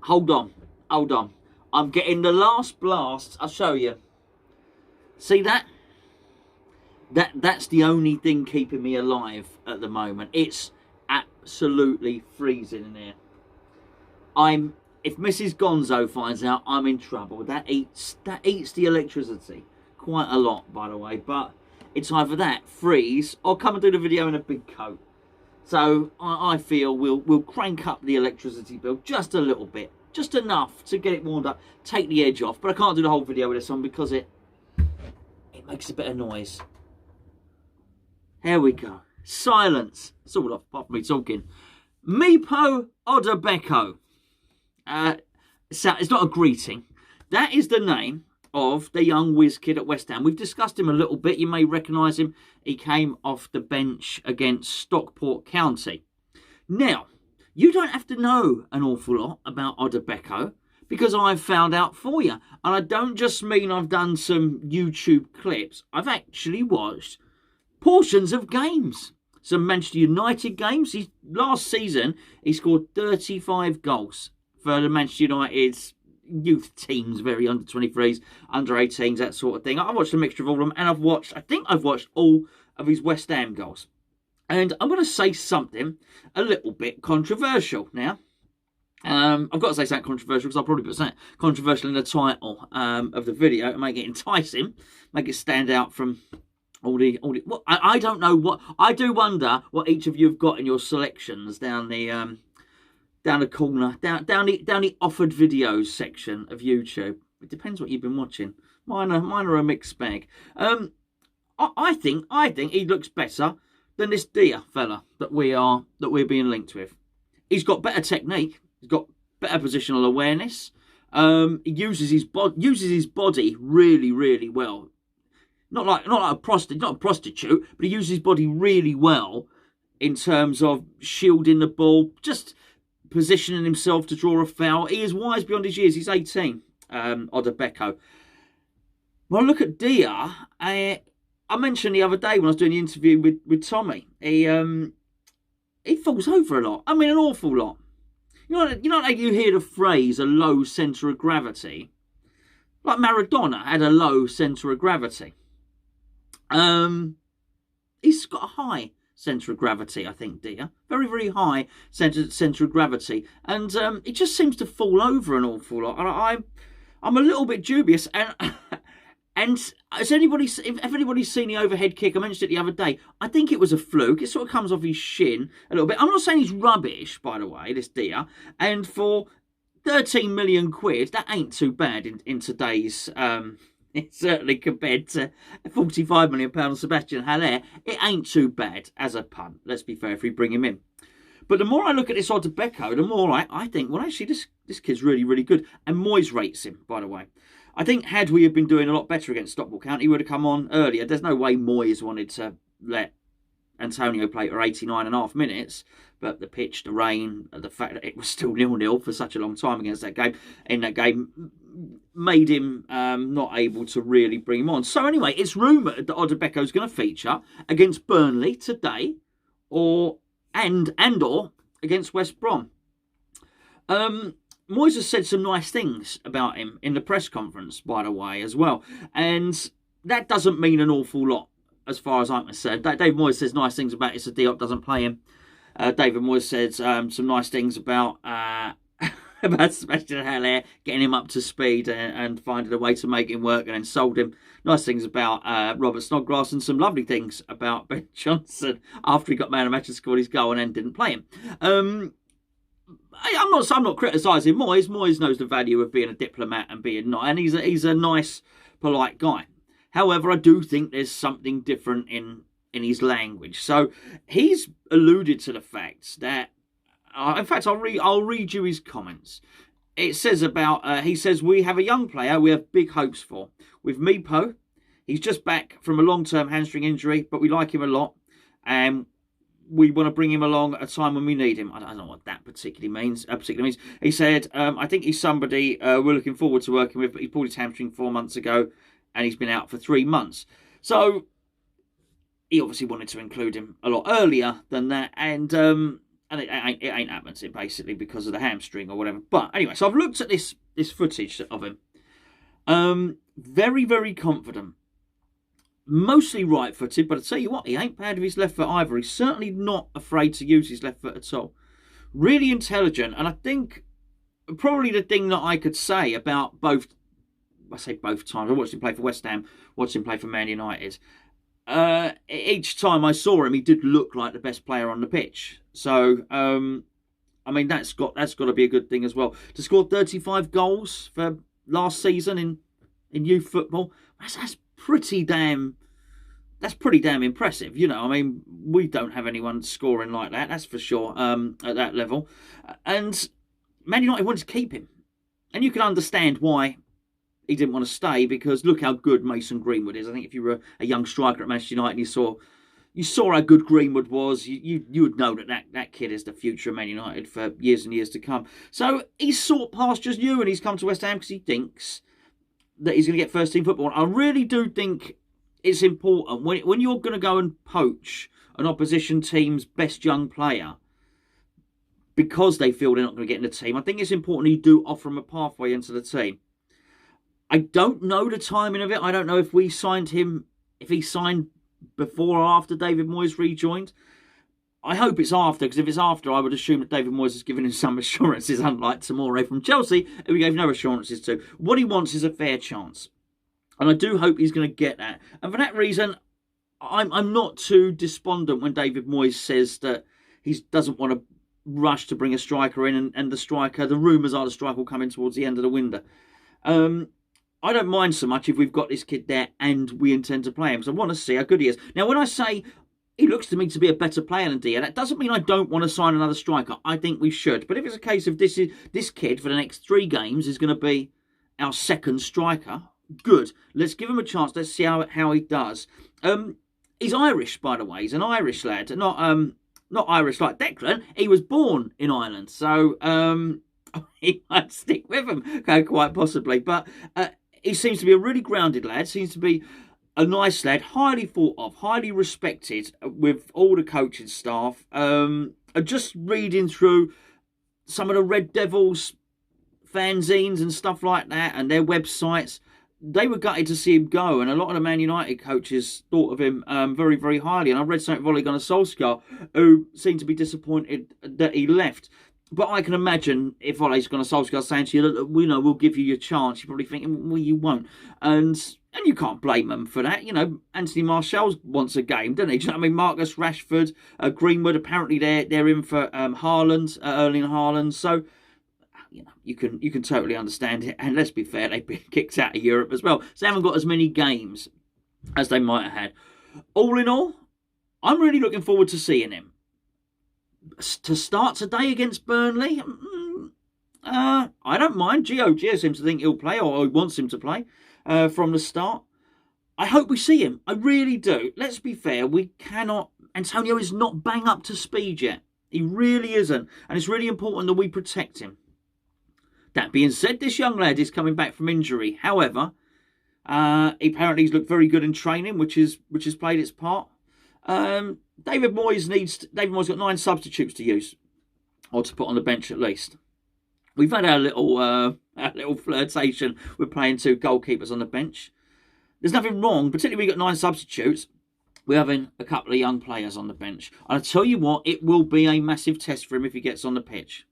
Hold on. Hold on. I'm getting the last blast. I'll show you. See that? That's the only thing keeping me alive at the moment. It's absolutely freezing in here. If Mrs. Gonzo finds out, I'm in trouble. That eats the electricity quite a lot, by the way. But it's either that, freeze, or come and do the video in a big coat. So I feel we'll crank up the electricity bill just a little bit, just enough to get it warmed up, take the edge off. But I can't do the whole video with this on because it makes a bit of noise. Here we go. Silence. It's all off, apart from me talking. Moyes Odubeko. So it's not a greeting. That is the name of the young whiz kid at West Ham. We've discussed him a little bit. You may recognise him. He came off the bench against Stockport County. Now, you don't have to know an awful lot about Odubeko because I've found out for you. And I don't just mean I've done some YouTube clips. I've actually watched portions of games. Some Manchester United games. Last season, he scored 35 goals for the Manchester United's youth teams, very under 23s, under 18s, that sort of thing. I've watched a mixture of all of them, and I think I've watched all of his West Ham goals. And I'm going to say something a little bit controversial now. I've got to say something controversial because I'll probably put something controversial in the title of the video to make it enticing, make it stand out from all the. Well, I don't know what. I do wonder what each of you have got in your selections down the corner, down the offered videos section of YouTube. It depends what you've been watching. Mine are a mixed bag. I think he looks better than this Dia fella that we're being linked with. He's got better technique. He's got better positional awareness. He uses his body really, really well. Not like a prostitute, but he uses his body really well in terms of shielding the ball, just positioning himself to draw a foul. He is wise beyond his years. He's 18, Odubeko. Well, look at Dia. I mentioned the other day when I was doing the interview with Tommy, he falls over a lot. I mean, an awful lot. You know, like you hear the phrase "a low centre of gravity." Like Maradona had a low centre of gravity. He's got a high centre of gravity, I think, Dia. Very, very high centre of gravity. And it just seems to fall over an awful lot. And I'm a little bit dubious. And if anybody's seen the overhead kick, I mentioned it the other day, I think it was a fluke. It sort of comes off his shin a little bit. I'm not saying he's rubbish, by the way, this Dia. And for 13 million quid, that ain't too bad in today's... It's certainly compared to £45 million Sebastian Haller, it ain't too bad as a punt. Let's be fair if we bring him in. But the more I look at this Odubeko, the more I think, well, actually, this kid's really, really good. And Moyes rates him, by the way. I think had we have been doing a lot better against Stockport County, he would have come on earlier. There's no way Moyes wanted to let Antonio play for 89.5 minutes. But the pitch, the rain, the fact that it was still 0-0 for such a long time against that game, made him not able to really bring him on. So anyway, it's rumoured that Odubeko is going to feature against Burnley today, or against West Brom. Moyes has said some nice things about him in the press conference, by the way, as well. And that doesn't mean an awful lot, as far as I'm concerned. Dave Moyes says nice things about Issa Diop doesn't play him. David Moyes said some nice things about Sebastian Haller, getting him up to speed and finding a way to make him work, and then sold him. Nice things about Robert Snodgrass, and some lovely things about Ben Johnson after he got man of the match and scored his goal and then didn't play him. I'm not criticising Moyes. Moyes knows the value of being a diplomat and being nice, and he's a nice, polite guy. However, I do think there's something different in his language. So he's alluded to the fact that, in fact, I'll read you his comments. It says about, he says, we have a young player we have big hopes for. With Meepo, he's just back from a long-term hamstring injury, but we like him a lot. And we want to bring him along at a time when we need him. I don't know what that particularly means. He said, I think he's somebody we're looking forward to working with, but he pulled his hamstring 4 months ago and he's been out for 3 months. So he obviously wanted to include him a lot earlier than that. And And it ain't happened, basically, because of the hamstring or whatever. But anyway, so I've looked at this footage of him. Very, very confident. Mostly right-footed, but I tell you what, he ain't bad with his left foot either. He's certainly not afraid to use his left foot at all. Really intelligent, and I think probably the thing that I could say about both, I say both times, I watched him play for West Ham, watched him play for Man United. Each time I saw him, he did look like the best player on the pitch. So, I mean, that's got to be a good thing as well. To score 35 goals for last season in youth football, that's pretty damn impressive. You know, I mean, we don't have anyone scoring like that, that's for sure, at that level. And Man United wanted to keep him. And you can understand why he didn't want to stay, because look how good Mason Greenwood is. I think if you were a young striker at Manchester United and you saw how good Greenwood was, you would know that kid is the future of Man United for years and years to come. So he's sought pastures new, and he's come to West Ham because he thinks that he's going to get first team football. I really do think it's important when you're going to go and poach an opposition team's best young player because they feel they're not going to get in the team. I think it's important you do offer them a pathway into the team. I don't know the timing of it. I don't know if he signed before or after David Moyes rejoined. I hope it's after, because if it's after, I would assume that David Moyes has given him some assurances, unlike Tomori from Chelsea, who he gave no assurances to. What he wants is a fair chance. And I do hope he's going to get that. And for that reason, I'm not too despondent when David Moyes says that he doesn't want to rush to bring a striker in, and the rumours are the striker will come in towards the end of the window. I don't mind so much if we've got this kid there and we intend to play him, because I want to see how good he is. Now, when I say he looks to me to be a better player than Dia, that doesn't mean I don't want to sign another striker. I think we should. But if it's a case of this kid for the next 3 games is going to be our second striker, good. Let's give him a chance. Let's see how he does. He's Irish, by the way. He's an Irish lad. Not Irish like Declan. He was born in Ireland. So he might stick with him, quite possibly. But he seems to be a really grounded lad. Seems to be a nice lad, highly thought of, highly respected with all the coaching staff. Just reading through some of the Red Devils fanzines and stuff like that, and their websites, they were gutted to see him go. And a lot of the Man United coaches thought of him very, very highly. And I read something of Ole Gunnar Solskjaer, who seemed to be disappointed that he left. But I can imagine if Ole's Gunnar Solskjaer saying to you, we'll give you your chance, you're probably thinking, well, you won't. And you can't blame them for that. You know, Anthony Martial wants a game, doesn't he? Do you know what I mean? Marcus Rashford, Greenwood, apparently they're in for Haaland, Erling Haaland. So, you can totally understand it. And let's be fair, they've been kicked out of Europe as well. So they haven't got as many games as they might have had. All in all, I'm really looking forward to seeing him. To start today against Burnley, I don't mind. Gio seems to think he'll play, or he wants him to play from the start. I hope we see him. I really do. Let's be fair, we cannot... Antonio is not bang up to speed yet. He really isn't. And it's really important that we protect him. That being said, this young lad is coming back from injury. However, apparently he's looked very good in training, which has played its part. David Moyes got 9 substitutes to use, or to put on the bench at least. We've had our little flirtation with playing 2 goalkeepers on the bench. There's nothing wrong, particularly we've got 9 substitutes. We're having a couple of young players on the bench. And I tell you what, it will be a massive test for him if he gets on the pitch.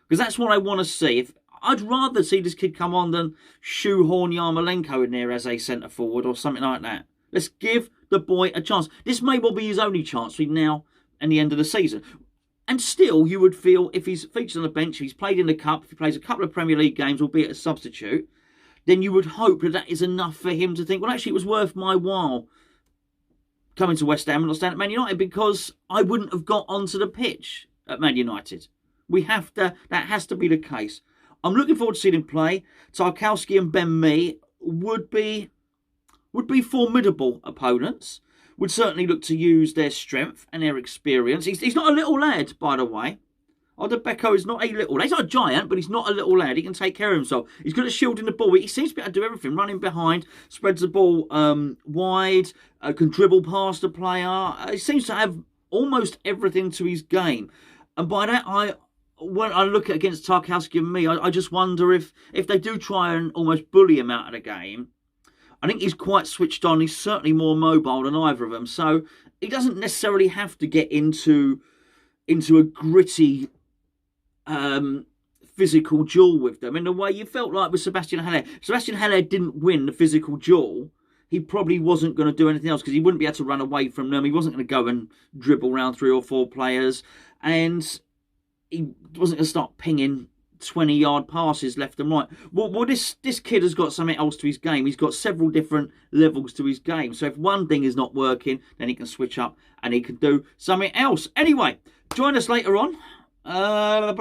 Because that's what I want to see. I'd rather see this kid come on than shoehorn Yarmolenko in there as a centre-forward or something like that. Let's give the boy a chance. This may well be his only chance between now and the end of the season. And still, you would feel, if he's featured on the bench, if he's played in the Cup, if he plays a couple of Premier League games, albeit a substitute, then you would hope that is enough for him to think, well, actually, it was worth my while coming to West Ham and not staying at Man United, because I wouldn't have got onto the pitch at Man United. That has to be the case. I'm looking forward to seeing him play. Tarkowski and Ben Mee would be formidable opponents. Would certainly look to use their strength and their experience. He's not a little lad, by the way. Odubeko is not a little lad. He's not a giant, but he's not a little lad. He can take care of himself. He's good at shielding the ball. He seems to be able to do everything. Running behind, spreads the ball wide, can dribble past the player. He seems to have almost everything to his game. And by that, when I look at against Tarkowski and me, I just wonder if they do try and almost bully him out of the game. I think he's quite switched on. He's certainly more mobile than either of them. So he doesn't necessarily have to get into a gritty physical duel with them in the way you felt like with Sebastian Haller. Sebastian Haller didn't win the physical duel. He probably wasn't going to do anything else because he wouldn't be able to run away from them. He wasn't going to go and dribble around 3 or 4 players. And he wasn't going to start pinging 20-yard passes left and right. Well, this kid has got something else to his game. He's got several different levels to his game. So if one thing is not working, then he can switch up and he can do something else. Anyway, join us later on. 5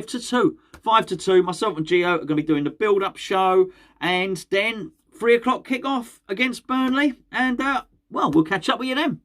to 2. 5 to 2. Myself and Gio are going to be doing the build-up show. And then 3 o'clock kick-off against Burnley. And, well, we'll catch up with you then.